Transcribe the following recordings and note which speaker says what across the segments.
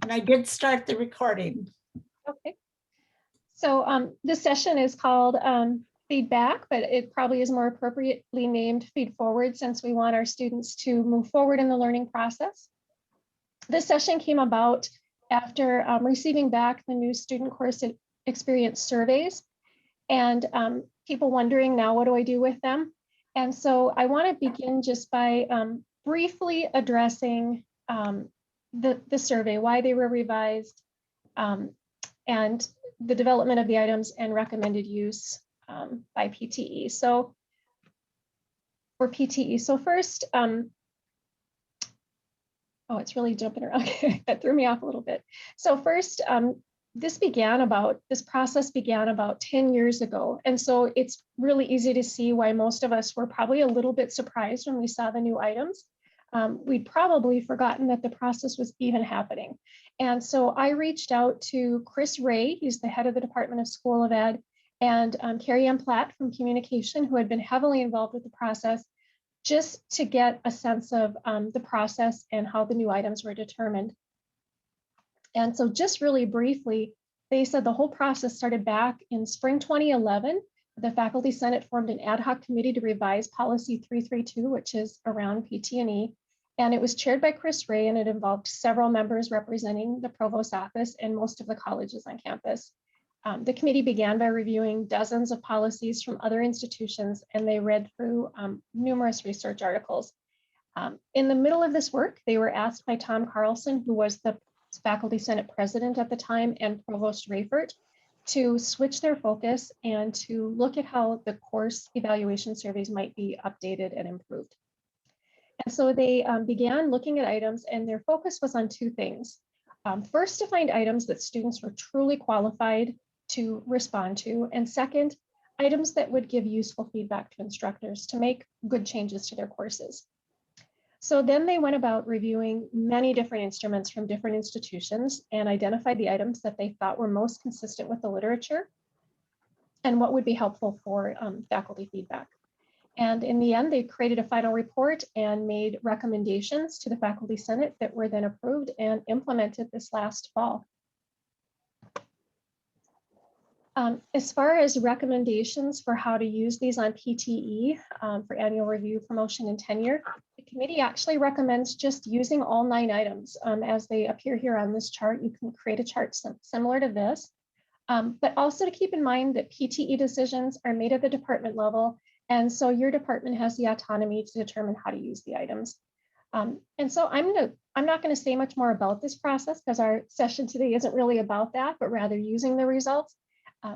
Speaker 1: And I did start the recording.
Speaker 2: Okay. So this session is called feedback, but it probably is more appropriately named Feedforward since we want our students to move forward in the learning process. This session came about after receiving back the new student course experience surveys and people wondering now, what do I do with them? And so I want to begin just by briefly addressing the survey, why they were revised, and the development of the items and recommended use by PTE. So for PTE, so first, oh, it's really jumping around. Okay, that threw me off a little bit. So first, this process began about 10 years ago. And so it's really easy to see why most of us were probably a little bit surprised when we saw the new items. We'd probably forgotten that the process was even happening. And so I reached out to Chris Ray, he's the head of the Department of School of Ed, and Carrie Ann Platt from Communication, who had been heavily involved with the process, just to get a sense of the process and how the new items were determined. And so just really briefly, they said the whole process started back in spring 2011. The Faculty Senate formed an ad hoc committee to revise policy 332, which is around PT&E. And it was chaired by Chris Ray, and it involved several members representing the provost's office and most of the colleges on campus. The committee began by reviewing dozens of policies from other institutions, and they read through numerous research articles. In the middle of this work, they were asked by Tom Carlson, who was the Faculty Senate president at the time, and Provost Rayford, to switch their focus and to look at how the course evaluation surveys might be updated and improved. And so they began looking at items, and their focus was on two things. First, to find items that students were truly qualified to respond to, and second, items that would give useful feedback to instructors to make good changes to their courses. So then they went about reviewing many different instruments from different institutions and identified the items that they thought were most consistent with the literature and what would be helpful for faculty feedback. And in the end, they created a final report and made recommendations to the Faculty Senate that were then approved and implemented this last fall. As far as recommendations for how to use these on PTE for annual review, promotion, and tenure, the committee actually recommends just using all 9 items as they appear here on this chart. You can create a chart similar to this, but also to keep in mind that PTE decisions are made at the department level, and so your department has the autonomy to determine how to use the items. And so I'm not going to say much more about this process because our session today isn't really about that, but rather using the results.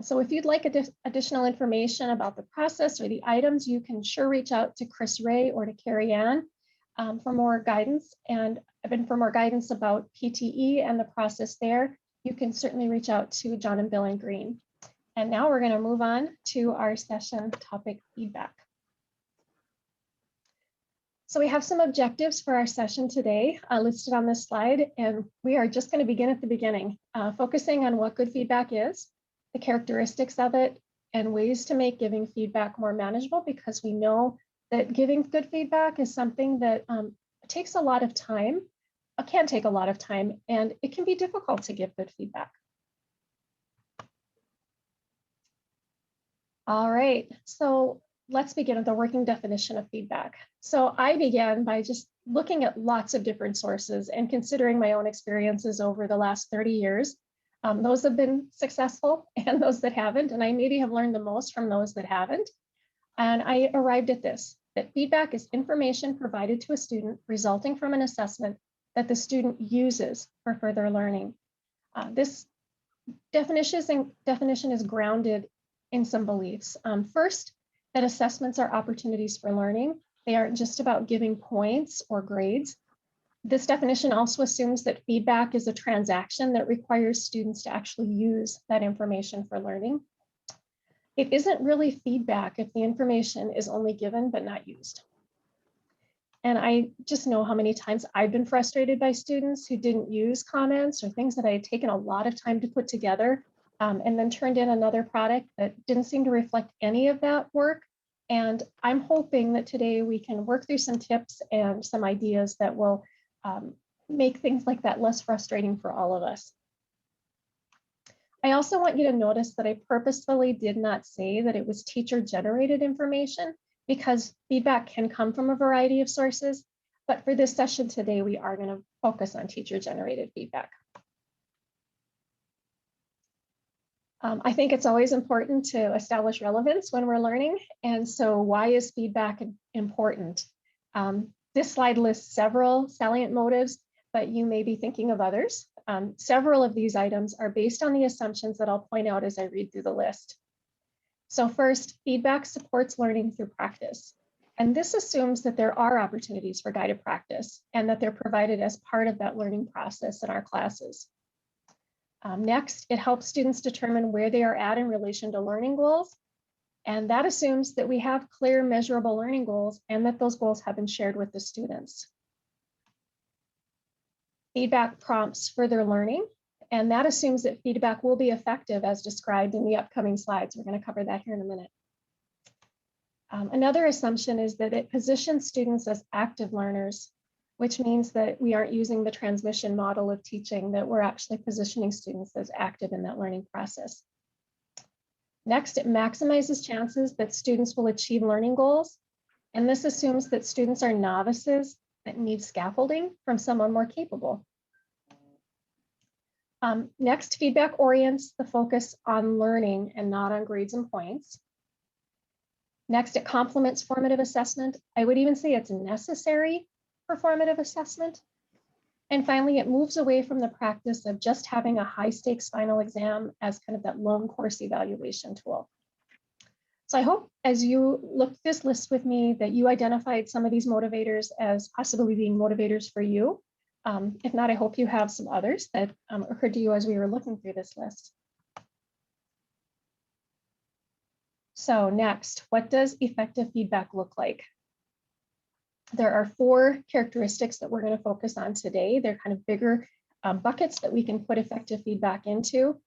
Speaker 2: So if you'd like additional information about the process or the items, you can sure reach out to Chris Ray or to Carrie Ann for more guidance. And for more guidance about PTE and the process there, you can certainly reach out to John and Bill and Green. And now we're going to move on to our session topic, feedback. So we have some objectives for our session today listed on this slide, and we are just going to begin at the beginning, focusing on what good feedback is, the characteristics of it, and ways to make giving feedback more manageable, because we know that giving good feedback is something that takes a lot of time, can take a lot of time, and it can be difficult to give good feedback. All right, so let's begin with the working definition of feedback. So I began by just looking at lots of different sources and considering my own experiences over the last 30 years. Those have been successful and those that haven't, and I maybe have learned the most from those that haven't. And I arrived at this, that feedback is information provided to a student resulting from an assessment that the student uses for further learning. This definition is grounded in some beliefs. First, that assessments are opportunities for learning. They aren't just about giving points or grades. This definition also assumes that feedback is a transaction that requires students to actually use that information for learning. It isn't really feedback if the information is only given but not used. And I just know how many times I've been frustrated by students who didn't use comments or things that I had taken a lot of time to put together and then turned in another product that didn't seem to reflect any of that work. And I'm hoping that today we can work through some tips and some ideas that will make things like that less frustrating for all of us. I also want you to notice that I purposefully did not say that it was teacher-generated information because feedback can come from a variety of sources. But for this session today, we are going to focus on teacher-generated feedback. I think it's always important to establish relevance when we're learning. And so why is feedback important? This slide lists several salient motives, but you may be thinking of others. Several of these items are based on the assumptions that I'll point out as I read through the list. So first, feedback supports learning through practice. And this assumes that there are opportunities for guided practice and that they're provided as part of that learning process in our classes. Next, it helps students determine where they are at in relation to learning goals. And that assumes that we have clear, measurable learning goals and that those goals have been shared with the students. Feedback prompts further learning, and that assumes that feedback will be effective as described in the upcoming slides. We're going to cover that here in a minute. Another assumption is that it positions students as active learners, which means that we aren't using the transmission model of teaching, that we're actually positioning students as active in that learning process. Next, it maximizes chances that students will achieve learning goals. And this assumes that students are novices that need scaffolding from someone more capable. Next, feedback orients the focus on learning and not on grades and points. Next, it complements formative assessment. I would even say it's necessary for formative assessment. And finally, it moves away from the practice of just having a high stakes final exam as kind of that lone course evaluation tool. So I hope as you looked at this list with me that you identified some of these motivators as possibly being motivators for you. If not, I hope you have some others that occurred to you as we were looking through this list. So next, what does effective feedback look like? There are 4 characteristics that we're going to focus on today. They're kind of bigger buckets that we can put effective feedback into.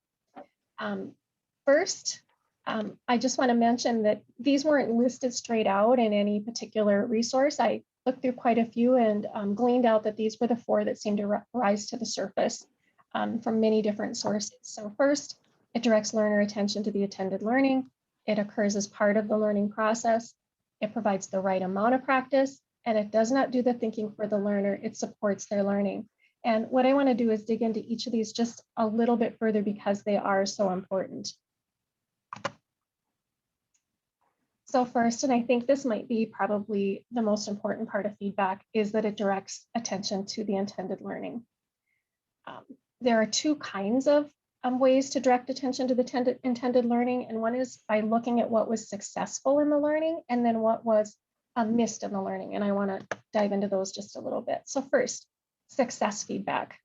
Speaker 2: First, I just want to mention that these weren't listed straight out in any particular resource. I looked through quite a few and gleaned out that these were the 4 that seemed to rise to the surface from many different sources. So first, it directs learner attention to the attended learning. It occurs as part of the learning process. It provides the right amount of practice, and it does not do the thinking for the learner. It supports their learning. And what I want to do is dig into each of these just a little bit further because they are so important. So first, and I think this might be probably the most important part of feedback, is that it directs attention to the intended learning. There are 2 kinds of ways to direct attention to the intended learning, and one is by looking at what was successful in the learning and then what was missed in the learning, and I want to dive into those just a little bit. So first, success feedback.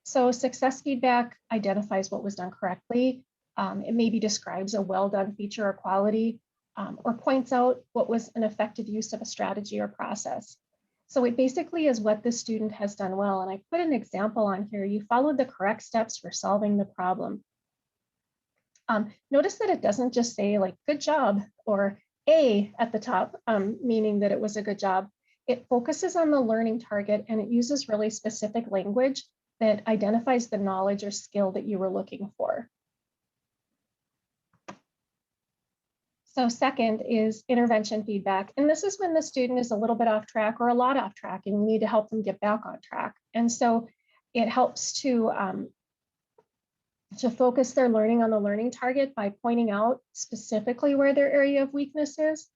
Speaker 2: So success feedback identifies what was done correctly. It maybe describes a well-done feature or quality, or points out what was an effective use of a strategy or process. So it basically is what the student has done well. And I put an example on here. You followed the correct steps for solving the problem. Notice that it doesn't just say like, good job, or A at the top, meaning that it was a good job. It focuses on the learning target and it uses really specific language that identifies the knowledge or skill that you were looking for. So second is intervention feedback. And this is when the student is a little bit off track or a lot off track and you need to help them get back on track. And so it helps to focus their learning on the learning target by pointing out specifically where their area of weakness is.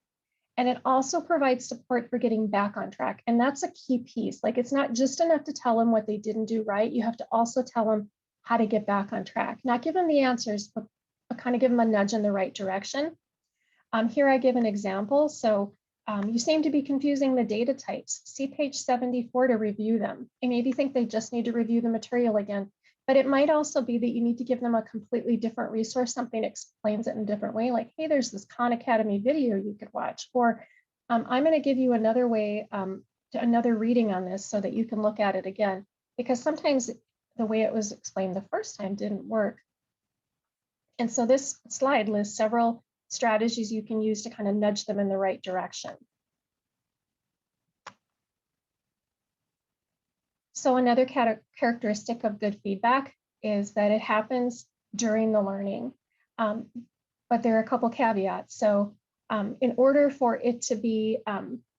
Speaker 2: And it also provides support for getting back on track. And that's a key piece. Like, it's not just enough to tell them what they didn't do right. You have to also tell them how to get back on track. Not give them the answers, but kind of give them a nudge in the right direction. Here I give an example. So you seem to be confusing the data types. See page 74 to review them. You maybe think they just need to review the material again, but it might also be that you need to give them a completely different resource, something that explains it in a different way, like, hey, there's this Khan Academy video you could watch, or I'm going to give you another way, another reading on this so that you can look at it again, because sometimes the way it was explained the first time didn't work. And so this slide lists several strategies you can use to kind of nudge them in the right direction. So another characteristic of good feedback is that it happens during the learning. But there are a couple caveats. So in order for it to be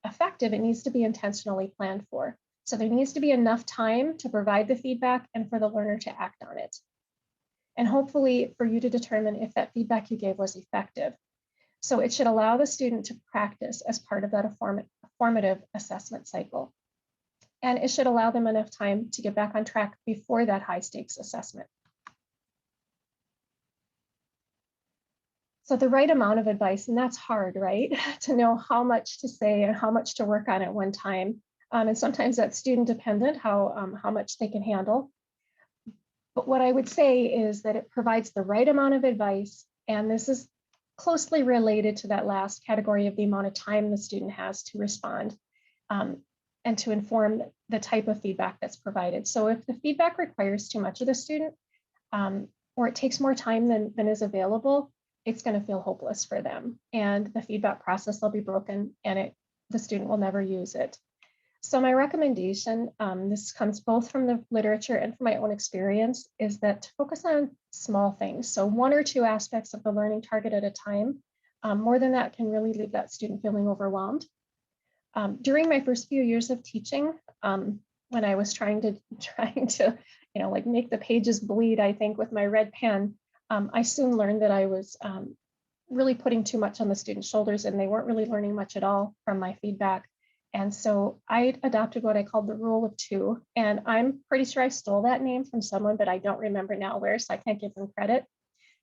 Speaker 2: effective, it needs to be intentionally planned for. So there needs to be enough time to provide the feedback and for the learner to act on it. And hopefully for you to determine if that feedback you gave was effective. So it should allow the student to practice as part of that formative assessment cycle. And it should allow them enough time to get back on track before that high stakes assessment. So the right amount of advice, and that's hard, right? To know how much to say and how much to work on at one time. And sometimes that's student dependent, how much they can handle. But what I would say is that it provides the right amount of advice, and this is closely related to that last category of the amount of time the student has to respond and to inform the type of feedback that's provided. So if the feedback requires too much of the student or it takes more time than is available, it's going to feel hopeless for them. And the feedback process will be broken and the student will never use it. So my recommendation, this comes both from the literature and from my own experience, is that to focus on small things. So 1 or 2 aspects of the learning target at a time. More than that can really leave that student feeling overwhelmed. During my first few years of teaching, when I was trying to, like make the pages bleed, I think, with my red pen, I soon learned that I was really putting too much on the students' shoulders and they weren't really learning much at all from my feedback. And so I adopted what I called the rule of 2. And I'm pretty sure I stole that name from someone, but I don't remember now where, so I can't give them credit.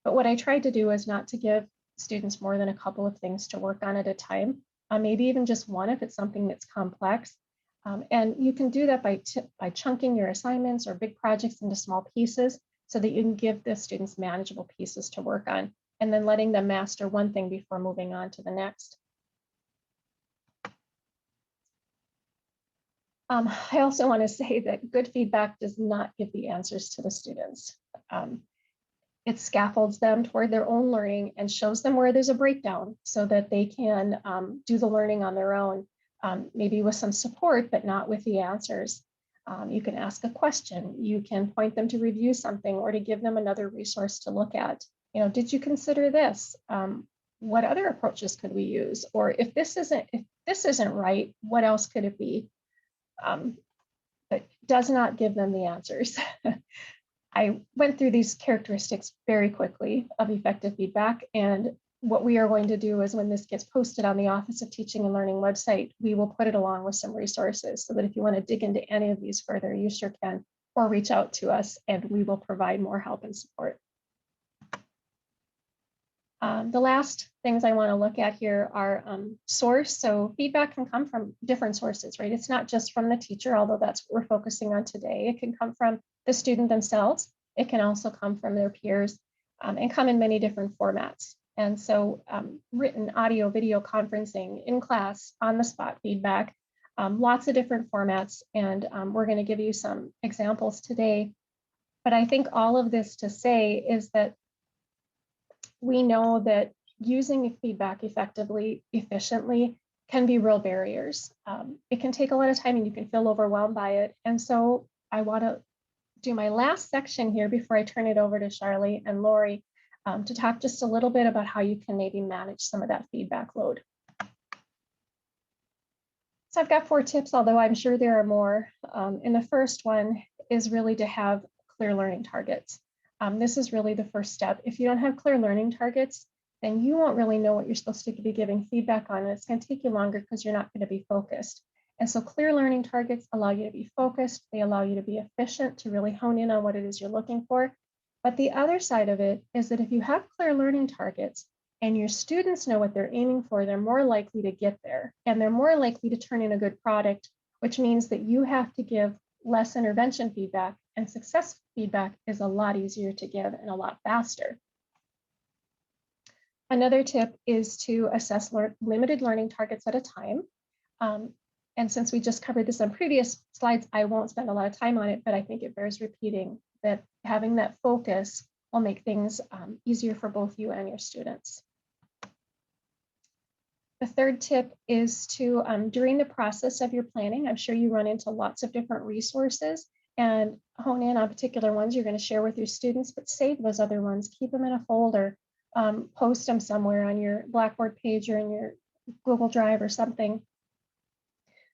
Speaker 2: But what I tried to do is not to give students more than a couple of things to work on at a time, maybe even just one if it's something that's complex. And you can do that by chunking your assignments or big projects into small pieces so that you can give the students manageable pieces to work on, and then letting them master one thing before moving on to the next. I also want to say that good feedback does not give the answers to the students. It scaffolds them toward their own learning and shows them where there's a breakdown so that they can do the learning on their own, maybe with some support, but not with the answers. You can ask a question, you can point them to review something or to give them another resource to look at. Did you consider this? What other approaches could we use? Or if this isn't right, what else could it be? But does not give them the answers. I went through these characteristics very quickly of effective feedback. And what we are going to do is when this gets posted on the Office of Teaching and Learning website, we will put it along with some resources so that if you want to dig into any of these further, you sure can, or reach out to us and we will provide more help and support. The last things I want to look at here are source. So feedback can come from different sources, right? It's not just from the teacher, although that's what we're focusing on today. It can come from the student themselves. It can also come from their peers and come in many different formats. And so written, audio, video, conferencing, in class, on the spot feedback, lots of different formats. And we're going to give you some examples today. But I think all of this to say is that we know that using feedback effectively, efficiently can be real barriers. It can take a lot of time and you can feel overwhelmed by it. And so I want to do my last section here before I turn it over to Charlie and Lori to talk just a little bit about how you can maybe manage some of that feedback load. So I've got 4 tips, although I'm sure there are more. And the first one is really to have clear learning targets. This is really the first step. If you don't have clear learning targets, then you won't really know what you're supposed to be giving feedback on. And it's going to take you longer because you're not going to be focused. And so clear learning targets allow you to be focused. They allow you to be efficient, to really hone in on what it is you're looking for. But the other side of it is that if you have clear learning targets and your students know what they're aiming for, they're more likely to get there. And they're more likely to turn in a good product, which means that you have to give less intervention feedback, and success feedback is a lot easier to give and a lot faster. Another tip is to assess limited learning targets at a time. And since we just covered this on previous slides, I won't spend a lot of time on it, but I think it bears repeating that having that focus will make things easier for both you and your students. The third tip is to, during the process of your planning, I'm sure you run into lots of different resources and hone in on particular ones you're going to share with your students, but save those other ones, keep them in a folder, post them somewhere on your Blackboard page or in your Google Drive or something.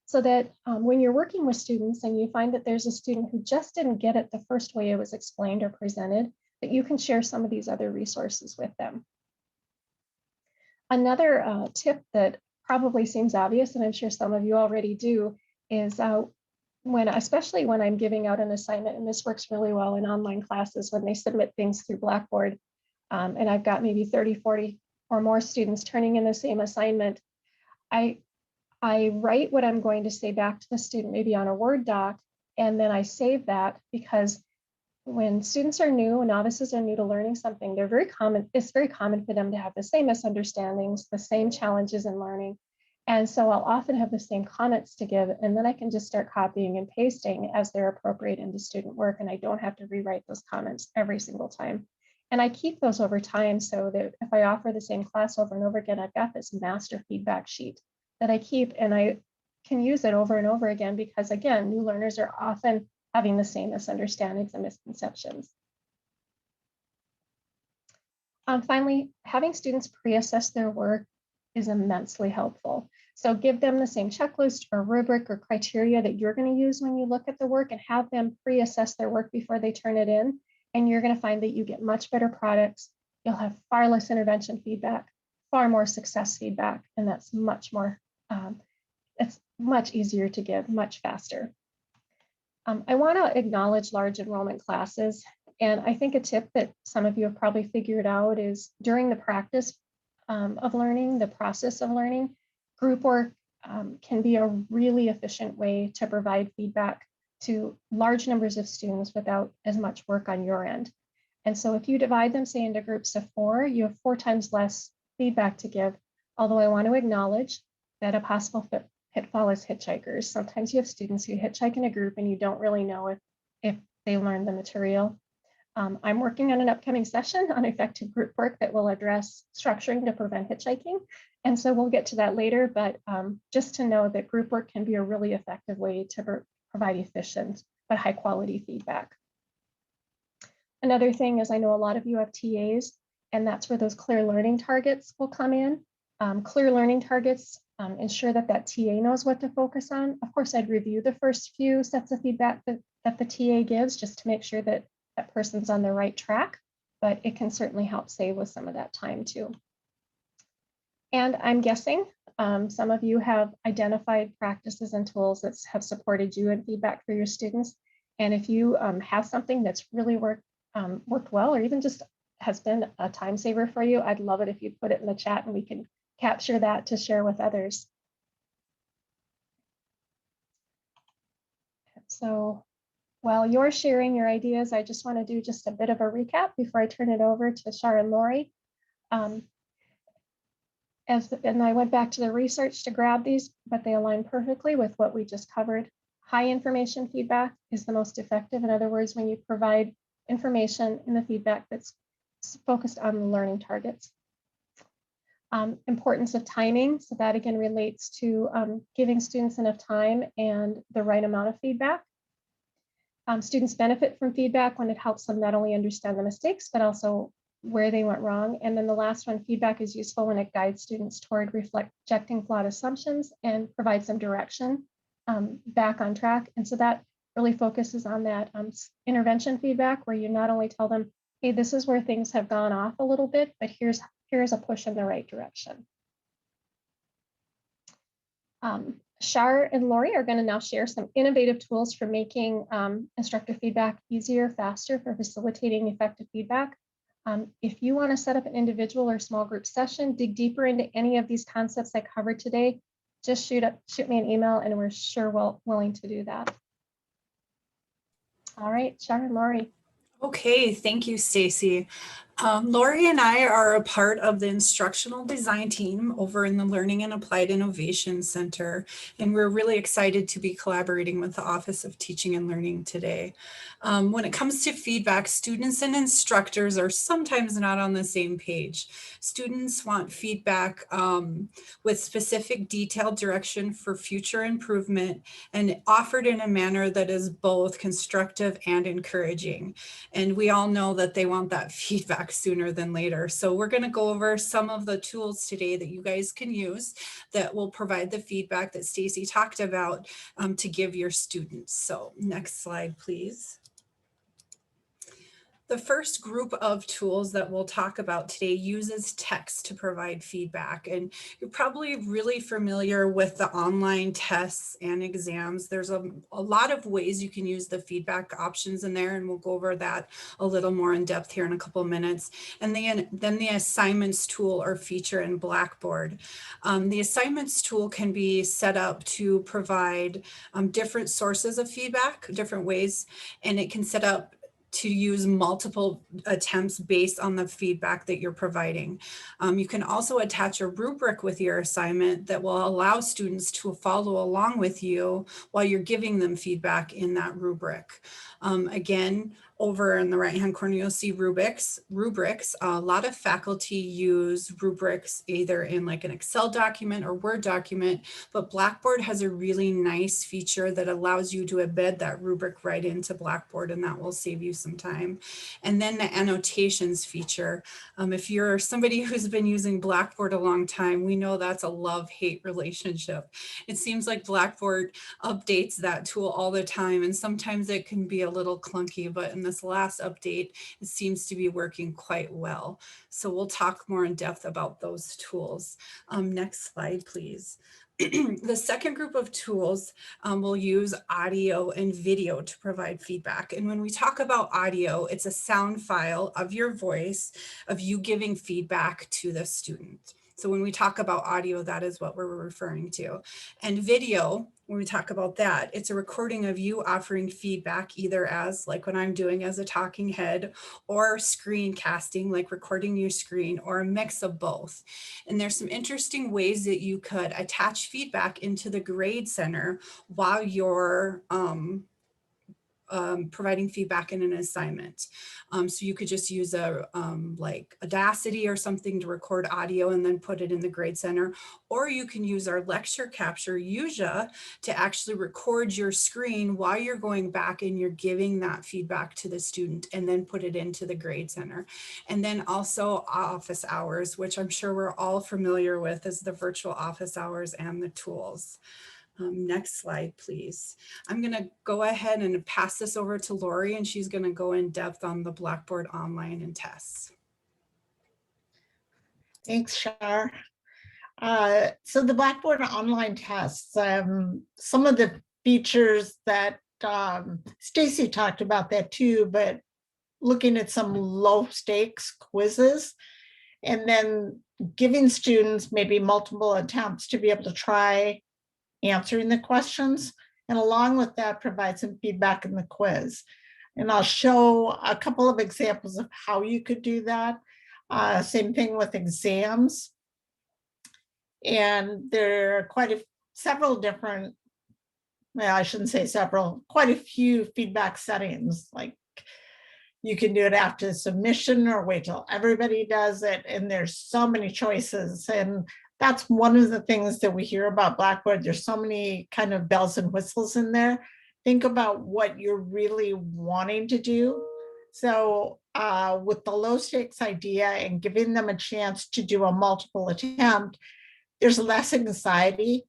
Speaker 2: So that when you're working with students and you find that there's a student who just didn't get it the first way it was explained or presented, that you can share some of these other resources with them. Another tip that probably seems obvious, and I'm sure some of you already do, is especially when I'm giving out an assignment, and this works really well in online classes when they submit things through Blackboard, and I've got maybe 30, 40 or more students turning in the same assignment, I write what I'm going to say back to the student, maybe on a Word doc, and then I save that, because when students are new, novices are new to learning something, it's very common for them to have the same misunderstandings, the same challenges in learning. And so I'll often have the same comments to give, and then I can just start copying and pasting as they're appropriate into student work, and I don't have to rewrite those comments every single time. And I keep those over time so that if I offer the same class over and over again, I've got this master feedback sheet that I keep, and I can use it over and over again, because again, new learners are often having the same misunderstandings and misconceptions. Finally, having students pre-assess their work is immensely helpful. So give them the same checklist or rubric or criteria that you're going to use when you look at the work, and have them pre-assess their work before they turn it in. And you're going to find that you get much better products. You'll have far less intervention feedback, far more success feedback, and that's much more, it's much easier to give, much faster. I want to acknowledge large enrollment classes. And I think a tip that some of you have probably figured out is during the practice of learning, the process of learning, group work can be a really efficient way to provide feedback to large numbers of students without as much work on your end. And so if you divide them, say, into groups of 4, you have 4 times less feedback to give. Although I want to acknowledge that a possible pitfall is hitchhikers. Sometimes you have students who hitchhike in a group and you don't really know if they learned the material. I'm working on an upcoming session on effective group work that will address structuring to prevent hitchhiking. And so we'll get to that later, but just to know that group work can be a really effective way to provide efficient but high quality feedback. Another thing is, I know a lot of you have TAs, and that's where those clear learning targets will come in. Clear learning targets ensure that TA knows what to focus on. Of course, I'd review the first few sets of feedback that the TA gives, just to make sure that that person's on the right track, but it can certainly help save with some of that time too. And I'm guessing some of you have identified practices and tools that have supported you in feedback for your students. And if you have something that's really worked well, or even just has been a time saver for you, I'd love it if you put it in the chat and we can capture that to share with others. So while you're sharing your ideas, I just want to do just a bit of a recap before I turn it over to Shar and Lori. And I went back to the research to grab these, but they align perfectly with what we just covered. High information feedback is the most effective. In other words, when you provide information in the feedback that's focused on the learning targets. Importance of timing. So that again relates to giving students enough time and the right amount of feedback. Students benefit from feedback when it helps them not only understand the mistakes, but also where they went wrong. And then the last one, feedback is useful when it guides students toward rejecting flawed assumptions and provides them direction back on track. And so that really focuses on that intervention feedback, where you not only tell them, hey, this is where things have gone off a little bit, but here's a push in the right direction. Shar and Lori are going to now share some innovative tools for making instructor feedback easier, faster, for facilitating effective feedback. If you want to set up an individual or small group session, dig deeper into any of these concepts I covered today, just shoot me an email and we're sure willing to do that. All right, Shar and Lori.
Speaker 3: Okay, thank you, Stacy. Lori and I are a part of the instructional design team over in the Learning and Applied Innovation Center, and we're really excited to be collaborating with the Office of Teaching and Learning today. When it comes to feedback, students and instructors are sometimes not on the same page. Students want feedback with specific detailed direction for future improvement and offered in a manner that is both constructive and encouraging. And we all know that they want that feedback sooner than later. So we're going to go over some of the tools today that you guys can use that will provide the feedback that Stacy talked about to give your students. So next slide, please. The first group of tools that we'll talk about today uses text to provide feedback. And you're probably really familiar with the online tests and exams. There's a lot of ways you can use the feedback options in there, and we'll go over that a little more in depth here in a couple of minutes. And then the assignments tool or feature in Blackboard. The assignments tool can be set up to provide different sources of feedback, different ways, and it can set up to use multiple attempts based on the feedback that you're providing. You can also attach a rubric with your assignment that will allow students to follow along with you while you're giving them feedback in that rubric. Again, over in the right-hand corner, you'll see rubrics. A lot of faculty use rubrics either in like an Excel document or Word document, but Blackboard has a really nice feature that allows you to embed that rubric right into Blackboard, and that will save you some time. And then the annotations feature. If you're somebody who's been using Blackboard a long time, we know that's a love-hate relationship. It seems like Blackboard updates that tool all the time, and sometimes it can be a little clunky, but in this last update, it seems to be working quite well. So we'll talk more in depth about those tools. Next slide, please. The second group of tools will use audio and video to provide feedback. And when we talk about audio, it's a sound file of your voice, of you giving feedback to the student. So when we talk about audio, that is what we're referring to. And video, when we talk about that, it's a recording of you offering feedback either as, like what I'm doing as a talking head, or screencasting, like recording your screen, or a mix of both. And there's some interesting ways that you could attach feedback into the Grade Center while you're providing feedback in an assignment. So you could just use a like Audacity or something to record audio and then put it in the Grade Center. Or you can use our lecture capture, Uja, to actually record your screen while you're going back and you're giving that feedback to the student and then put it into the Grade Center. And then also office hours, which I'm sure we're all familiar with as the virtual office hours and the tools. Next slide, please. I'm going to go ahead and pass this over to Lori, and she's going to go in depth on the Blackboard online and tests.
Speaker 1: Thanks, Shar. So the Blackboard online tests, some of the features that Stacy talked about that too, but looking at some low stakes quizzes and then giving students maybe multiple attempts to be able to try answering the questions, and along with that provide some feedback in the quiz. And I'll show a couple of examples of how you could do that. Same thing with exams. And there are several different, well, I shouldn't say several, quite a few feedback settings. Like you can do it after submission or wait till everybody does it. And there's so many choices. And that's one of the things that we hear about Blackboard. There's so many kind of bells and whistles in there. Think about what you're really wanting to do. So with the low stakes idea and giving them a chance to do a multiple attempt, there's less anxiety.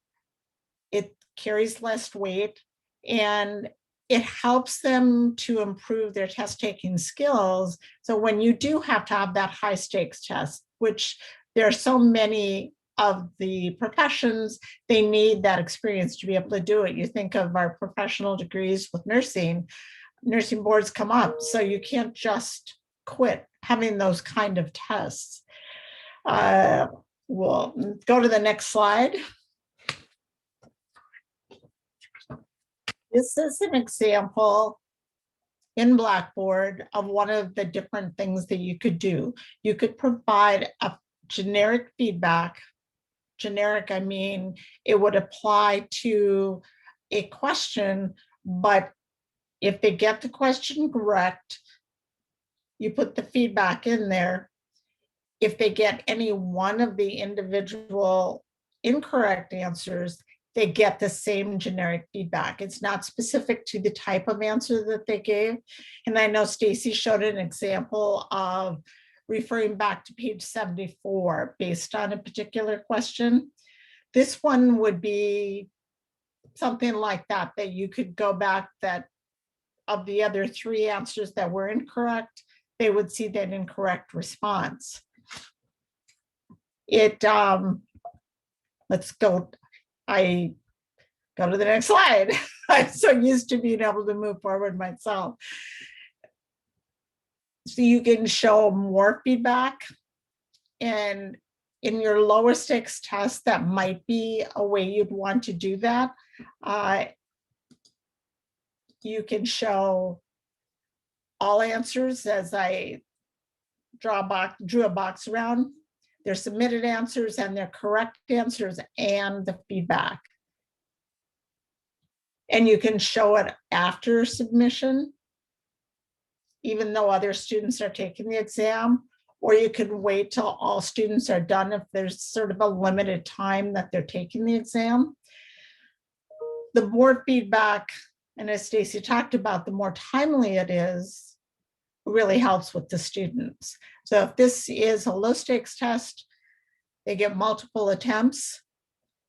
Speaker 1: It carries less weight, and it helps them to improve their test taking skills. So when you do have to have that high stakes test, which there are so many of the professions, they need that experience to be able to do it. You think of our professional degrees with nursing boards come up, so you can't just quit having those kind of tests. We'll go to the next slide. This is an example in Blackboard of one of the different things that you could do. You could provide a generic feedback. Generic, I mean, it would apply to a question, but if they get the question correct, you put the feedback in there. If they get any one of the individual incorrect answers, they get the same generic feedback. It's not specific to the type of answer that they gave. And I know Stacy showed an example of referring back to page 74 based on a particular question. This one would be something like that, that you could go back, that of the other 3 answers that were incorrect, they would see that incorrect response. Let's go. I go to the next slide. I'm so used to being able to move forward myself. So you can show more feedback, and in your lower stakes test, that might be a way you'd want to do that. You can show all answers as I drew a box around. Their submitted answers and their correct answers and the feedback. And you can show it after submission, even though other students are taking the exam, or you can wait till all students are done if there's sort of a limited time that they're taking the exam. The more feedback, and as Stacy talked about, the more timely it is, really helps with the students. So if this is a low stakes test, they get multiple attempts.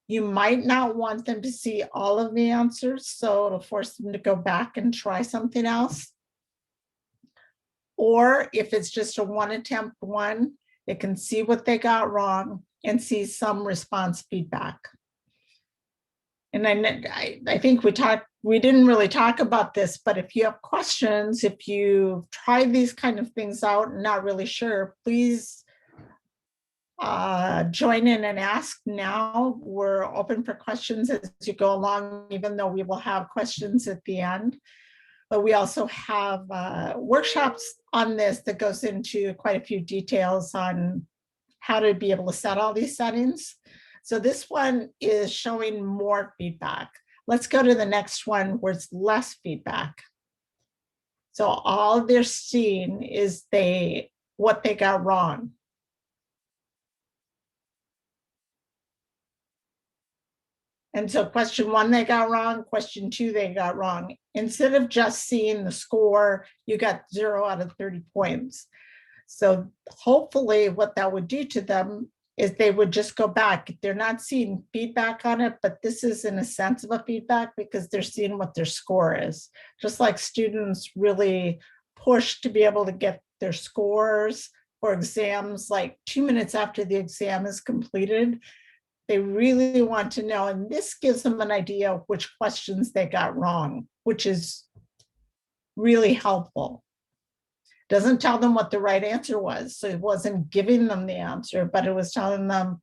Speaker 1: You might not want them to see all of the answers, so it'll force them to go back and try something else. Or if it's just a one attempt one, they can see what they got wrong and see some response feedback. And I think we didn't really talk about this, but if you have questions, if you've tried these kind of things out and not really sure, please join in and ask now. We're open for questions as you go along, even though we will have questions at the end. But we also have workshops on this that goes into quite a few details on how to be able to set all these settings. So this one is showing more feedback. Let's go to the next one where it's less feedback. So all they're seeing is what they got wrong. And so question 1, they got wrong. Question 2, they got wrong. Instead of just seeing the score, you got 0 out of 30 points. So hopefully what that would do to them is they would just go back. They're not seeing feedback on it, but this is in a sense of a feedback because they're seeing what their score is. Just like students really push to be able to get their scores for exams like 2 minutes after the exam is completed. They really want to know, and this gives them an idea of which questions they got wrong, which is really helpful. Doesn't tell them what the right answer was. So it wasn't giving them the answer, but it was telling them,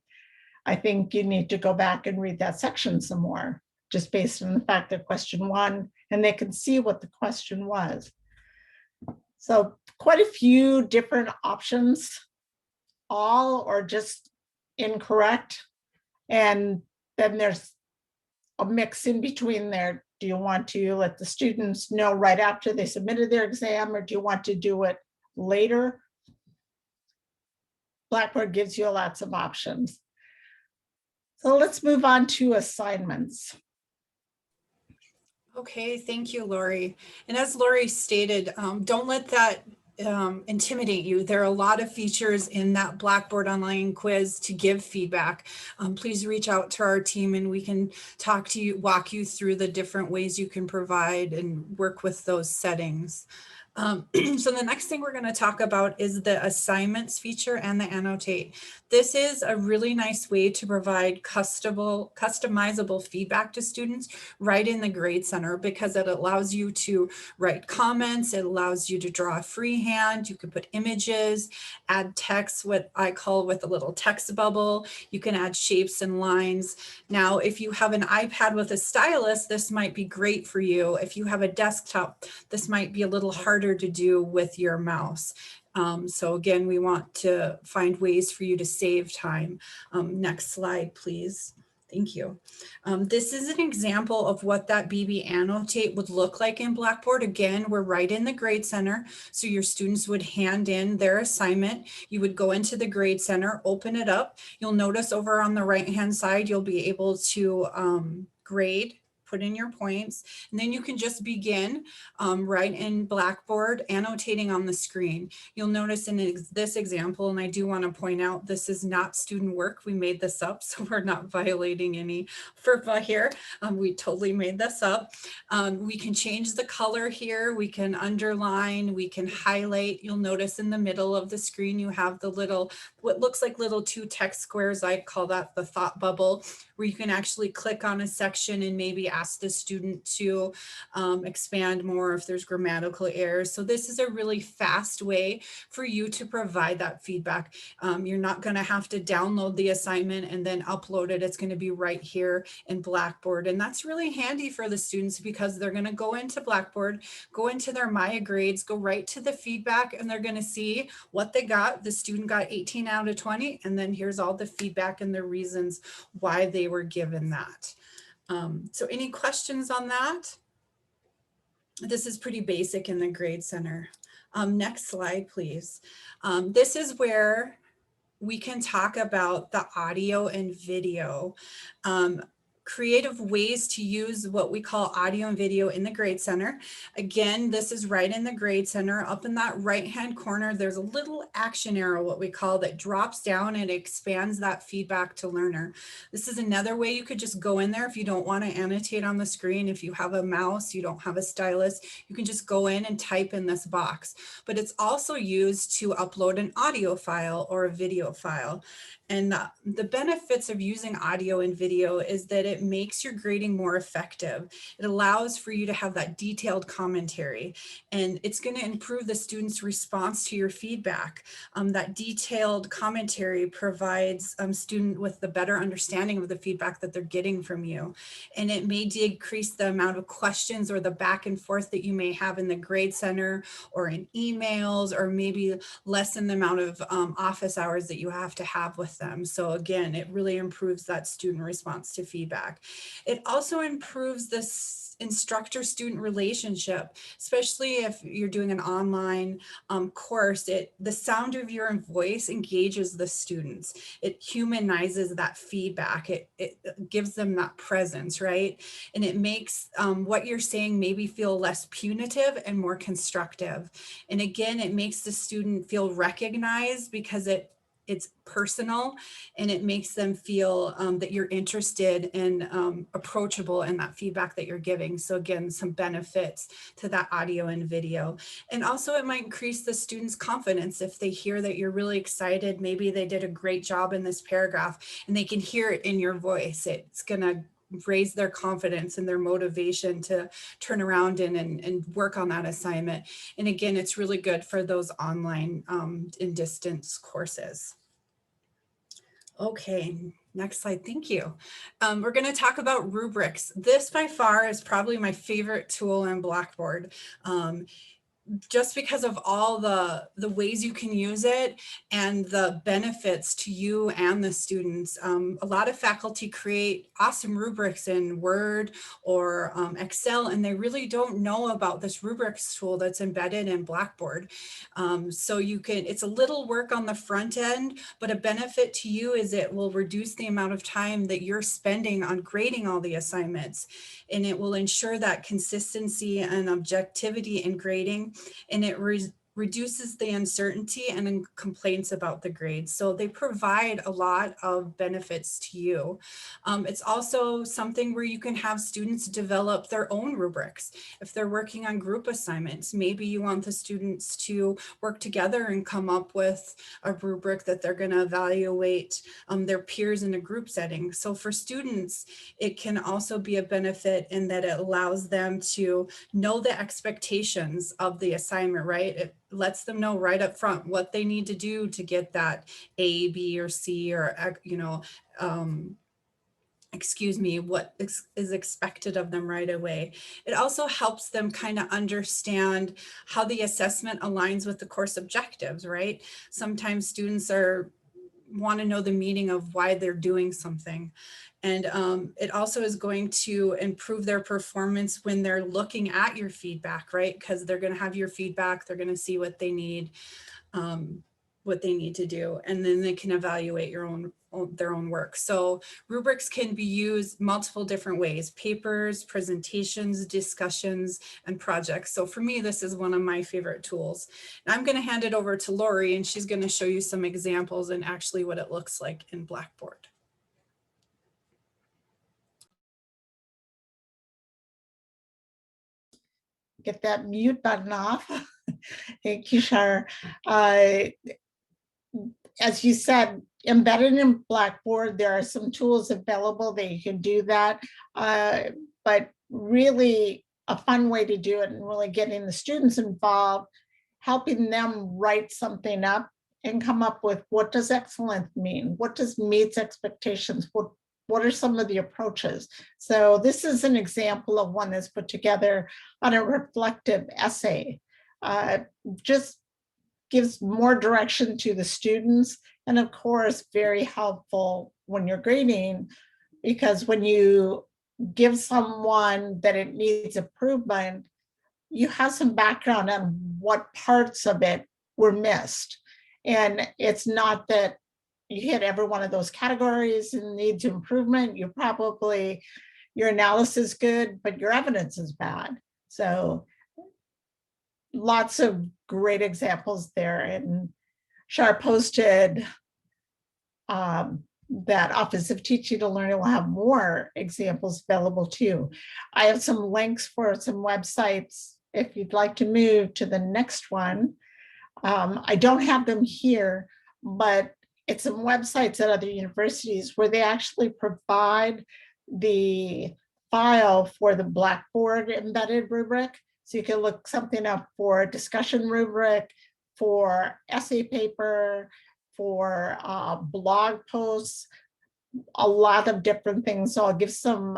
Speaker 1: I think you need to go back and read that section some more, just based on the fact that question 1, and they can see what the question was. So quite a few different options, all or just incorrect. And then there's a mix in between there. Do you want to let the students know right after they submitted their exam, or do you want to do it later? Blackboard gives you lots of options. So let's move on to assignments.
Speaker 3: Okay, thank you, Lori. And as Lori stated, don't let that intimidate you. There are a lot of features in that Blackboard online quiz to give feedback. Please reach out to our team and we can talk to you, walk you through the different ways you can provide and work with those settings. So the next thing we're going to talk about is the assignments feature and the annotate. This is a really nice way to provide customizable feedback to students right in the Grade Center, because it allows you to write comments. It allows you to draw freehand. You can put images, add text, what I call with a little text bubble. You can add shapes and lines. Now, if you have an iPad with a stylus, this might be great for you. If you have a desktop, this might be a little harder to do with your mouse. So again, we want to find ways for you to save time. Next slide, please. Thank you. This is an example of what that BB Annotate would look like in Blackboard. Again, we're right in the Grade Center. So your students would hand in their assignment. You would go into the Grade Center, open it up. You'll notice over on the right-hand side, you'll be able to grade, put in your points, and then you can just begin right in Blackboard annotating on the screen. You'll notice in this example, and I do want to point out, this is not student work. We made this up, so we're not violating any FERPA here. We totally made this up. We can change the color here. We can underline, we can highlight. You'll notice in the middle of the screen, you have the little, what looks like little 2 text squares. I call that the thought bubble, where you can actually click on a section and maybe ask the student to expand more if there's grammatical errors. So this is a really fast way for you to provide that feedback. You're not going to have to download the assignment and then upload it. It's going to be right here in Blackboard. And that's really handy for the students, because they're going to go into Blackboard, go into their Maya grades, go right to the feedback, and they're going to see what they got. The student got 18 out of 20. And then here's all the feedback and the reasons why they were given that. So any questions on that? This is pretty basic in the Grade Center. Next slide, please. This is where we can talk about the audio and video. Creative ways to use what we call audio and video in the Grade Center. Again, this is right in the Grade Center. Up in that right-hand corner, there's a little action arrow, what we call, that drops down and expands that feedback to learner. This is another way you could just go in there if you don't want to annotate on the screen. If you have a mouse, you don't have a stylus, you can just go in and type in this box. But it's also used to upload an audio file or a video file. And the benefits of using audio and video is that it makes your grading more effective. It allows for you to have that detailed commentary, and it's going to improve the student's response to your feedback. That detailed commentary provides student with the better understanding of the feedback that they're getting from you. And it may decrease the amount of questions or the back and forth that you may have in the Grade Center or in emails, or maybe lessen the amount of office hours that you have to have with them. So again, it really improves that student response to feedback. It also improves this instructor-student relationship, especially if you're doing an online course. The sound of your voice engages the students. It humanizes that feedback. It gives them that presence, right? And it makes what you're saying maybe feel less punitive and more constructive. And again, it makes the student feel recognized, because it's personal, and it makes them feel that you're interested and approachable in that feedback that you're giving. So again, some benefits to that audio and video. And also it might increase the student's confidence if they hear that you're really excited. Maybe they did a great job in this paragraph and they can hear it in your voice. It's going to raise their confidence and their motivation to turn around and work on that assignment. And again, it's really good for those online and distance courses. Okay, next slide, thank you. We're going to talk about rubrics. This by far is probably my favorite tool in Blackboard. Just because of all the ways you can use it and the benefits to you and the students. A lot of faculty create awesome rubrics in Word or Excel, and they really don't know about this rubrics tool that's embedded in Blackboard. So it's a little work on the front end, but a benefit to you is it will reduce the amount of time that you're spending on grading all the assignments, and it will ensure that consistency and objectivity in grading. And it reduces the uncertainty and then complaints about the grades. So they provide a lot of benefits to you. It's also something where you can have students develop their own rubrics. If they're working on group assignments, maybe you want the students to work together and come up with a rubric that they're going to evaluate their peers in a group setting. So for students, it can also be a benefit in that it allows them to know the expectations of the assignment, right? It lets them know right up front what they need to do to get that A, B, or C, or, excuse me, what is expected of them right away. It also helps them kind of understand how the assessment aligns with the course objectives, right? Sometimes students want to know the meaning of why they're doing something. And it also is going to improve their performance when they're looking at your feedback, right? Because they're going to have your feedback, they're going to see what they need to do, and then they can evaluate their own work. So rubrics can be used multiple different ways: papers, presentations, discussions, and projects. So for me, this is one of my favorite tools. And I'm going to hand it over to Lori, and she's going to show you some examples and actually what it looks like in Blackboard.
Speaker 1: Get that mute button off. Thank you, Shar. As you said, embedded in Blackboard, there are some tools available that you can do that. But really a fun way to do it, and really getting the students involved, helping them write something up and come up with, what does excellent mean? What does meets expectations? What are some of the approaches? So this is an example of one that's put together on a reflective essay. Just gives more direction to the students, and of course, very helpful when you're grading, because when you give someone that it needs improvement, you have some background on what parts of it were missed. And it's not that you hit every one of those categories and needs improvement. Your analysis is good, but your evidence is bad. So lots of great examples there. And Shar posted that Office of Teaching to Learning will have more examples available too. I have some links for some websites if you'd like to move to the next one. I don't have them here, but it's some websites at other universities where they actually provide the file for the Blackboard embedded rubric. So you can look something up for a discussion rubric, for essay paper, for blog posts, a lot of different things. So I'll give some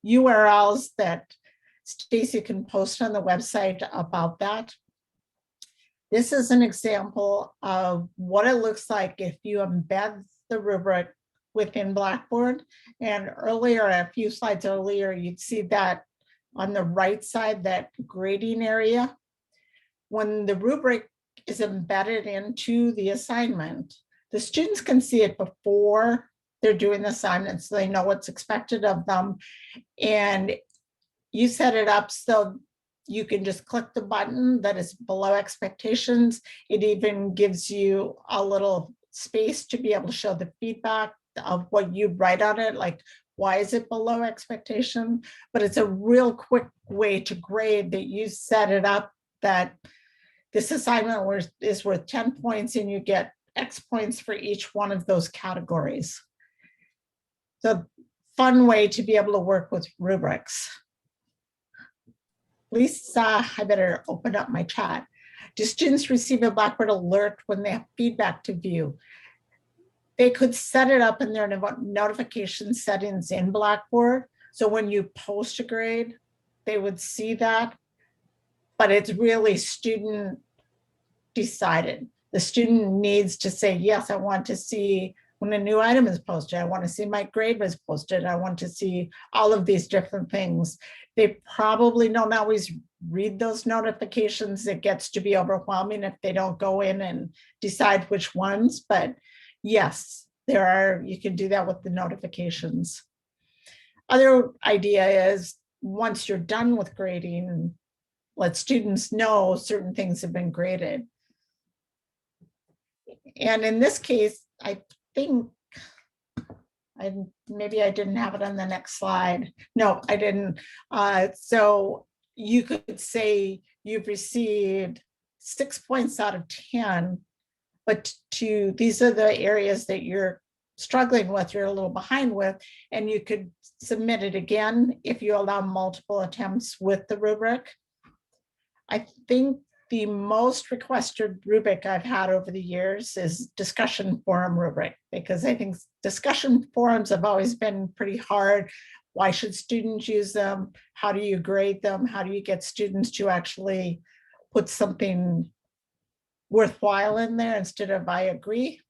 Speaker 1: URLs that Stacy can post on the website about that. This is an example of what it looks like if you embed the rubric within Blackboard. And earlier, a few slides earlier, you'd see that on the right side, that grading area. When the rubric is embedded into the assignment, the students can see it before they're doing the assignment, so they know what's expected of them. And you set it up so you can just click the button that is below expectations. It even gives you a little space to be able to show the feedback of what you write on it, like, why is it below expectation? But it's a real quick way to grade that you set it up that this assignment is worth 10 points and you get X points for each one of those categories. So fun way to be able to work with rubrics. Lisa, I better open up my chat. Do students receive a Blackboard alert when they have feedback to view? They could set it up in their notification settings in Blackboard. So when you post a grade, they would see that, but it's really student decided. The student needs to say, yes, I want to see when a new item is posted. I want to see my grade was posted. I want to see all of these different things. They probably don't always read those notifications. It gets to be overwhelming if they don't go in and decide which ones, but yes, you can do that with the notifications. Other idea is once you're done with grading, let students know certain things have been graded. And in this case, I think, maybe I didn't have it on the next slide. No, I didn't. So you could say you've received 6 points out of 10, but these are the areas that you're struggling with, you're a little behind with, and you could submit it again if you allow multiple attempts with the rubric. I think the most requested rubric I've had over the years is discussion forum rubric, because I think discussion forums have always been pretty hard. Why should students use them? How do you grade them? How do you get students to actually put something worthwhile in there instead of I agree?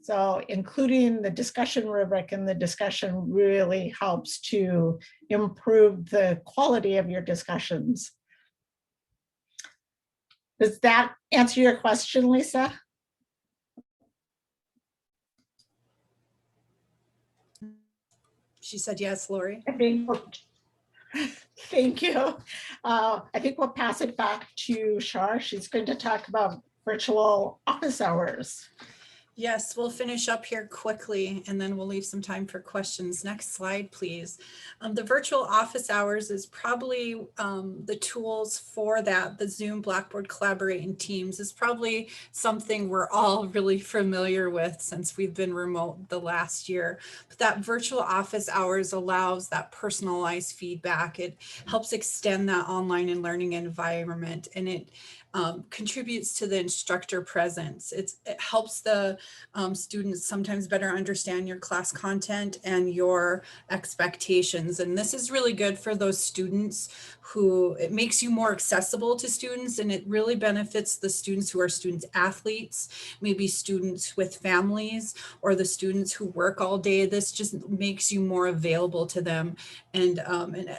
Speaker 1: So including the discussion rubric in the discussion really helps to improve the quality of your discussions. Does that answer your question, Lisa?
Speaker 3: She said yes, Lori.
Speaker 1: Thank you. I think we'll pass it back to Shar. She's going to talk about virtual office hours.
Speaker 3: Yes, we'll finish up here quickly and then we'll leave some time for questions. Next slide, please. The virtual office hours is probably the tools for that. The Zoom, Blackboard, Collaborate, and Teams is probably something we're all really familiar with since we've been remote the last year. But that virtual office hours allows that personalized feedback. It helps extend that online and learning environment, and it contributes to the instructor presence. It helps the students sometimes better understand your class content and your expectations. And this is really good for those students who, it makes you more accessible to students, and it really benefits the students who are students athletes, maybe students with families, or the students who work all day. This just makes you more available to them. And it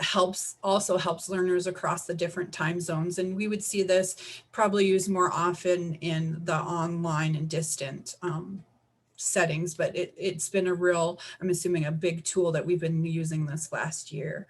Speaker 3: also helps learners across the different time zones. And we would see this probably used more often in the online and distant settings, but it's been a real, I'm assuming, a big tool that we've been using this last year.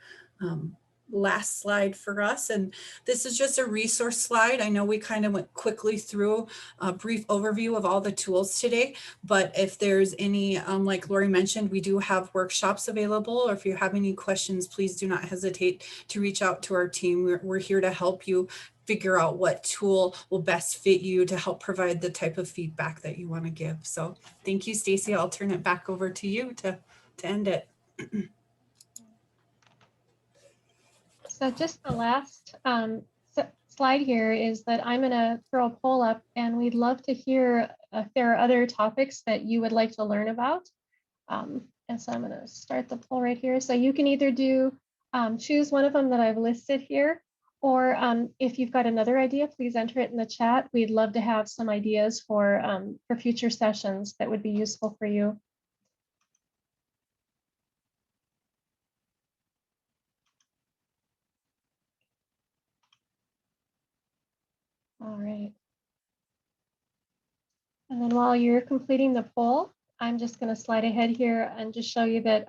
Speaker 3: Last slide for us, and this is just a resource slide. I know we kind of went quickly through a brief overview of all the tools today, but if there's any, like Lori mentioned, we do have workshops available, or if you have any questions, please do not hesitate to reach out to our team. We're here to help you figure out what tool will best fit you to help provide the type of feedback that you want to give. So thank you, Stacy. I'll turn it back over to you to end it.
Speaker 2: So just the last slide here is that I'm going to throw a poll up, and we'd love to hear if there are other topics that you would like to learn about. And so I'm going to start the poll right here. So you can either choose one of them that I've listed here, or if you've got another idea, please enter it in the chat. We'd love to have some ideas for future sessions that would be useful for you. All right. And then while you're completing the poll, I'm just going to slide ahead here and just show you that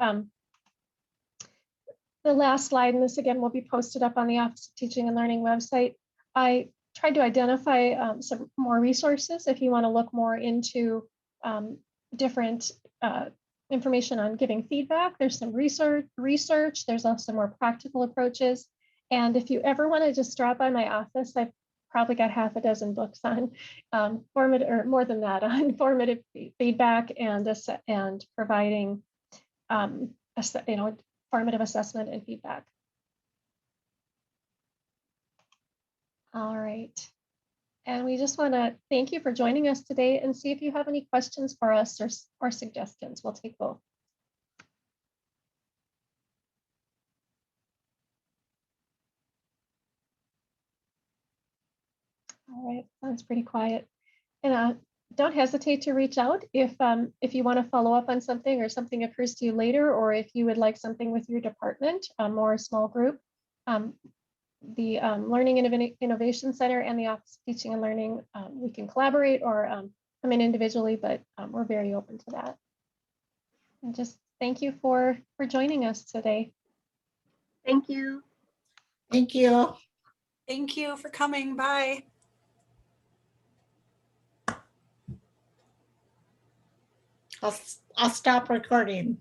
Speaker 2: the last slide, and this again will be posted up on the Office of Teaching and Learning website. I tried to identify some more resources if you want to look more into different information on giving feedback. There's some research. There's also more practical approaches. And if you ever want to just drop by my office, I've probably got half a dozen books on formative, or more than that, on formative feedback and providing formative assessment and feedback. All right. And we just want to thank you for joining us today, and see if you have any questions for us or suggestions. We'll take both. All right, sounds pretty quiet. And don't hesitate to reach out if you want to follow up on something, or something occurs to you later, or if you would like something with your department, or a small group. The Learning and Innovation Center and the Office of Teaching and Learning, we can collaborate or come in individually, but we're very open to that. And just thank you for joining us today.
Speaker 4: Thank you.
Speaker 1: Thank you.
Speaker 3: Thank you for coming. Bye.
Speaker 1: I'll stop recording.